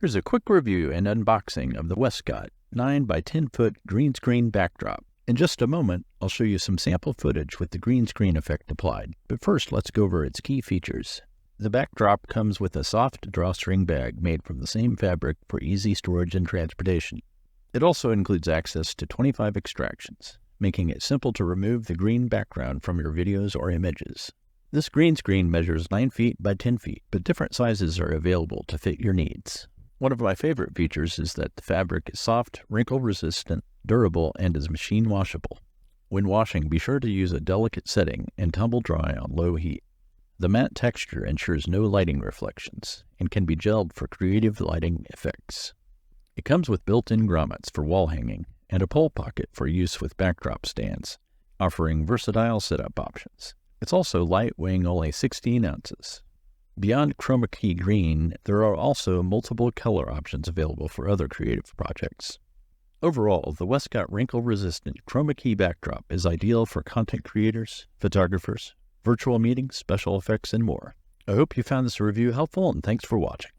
Here's a quick review and unboxing of the Westcott 9x10 green screen backdrop. In just a moment, I'll show you some sample footage with the green screen effect applied, but first let's go over its key features. The backdrop comes with a soft drawstring bag made from the same fabric for easy storage and transportation. It also includes access to 25 extractions, making it simple to remove the green background from your videos or images. This green screen measures 9 feet by 10 feet, but different sizes are available to fit your needs. One of my favorite features is that the fabric is soft, wrinkle-resistant, durable, and is machine washable. When washing, be sure to use a delicate setting and tumble dry on low heat. The matte texture ensures no lighting reflections and can be gelled for creative lighting effects. It comes with built-in grommets for wall hanging and a pole pocket for use with backdrop stands, offering versatile setup options. It's also light, weighing only 16 ounces. Beyond chroma key green, there are also multiple color options available for other creative projects. Overall, the Westcott wrinkle-resistant chroma key backdrop is ideal for content creators, photographers, virtual meetings, special effects, and more. I hope you found this review helpful, and thanks for watching.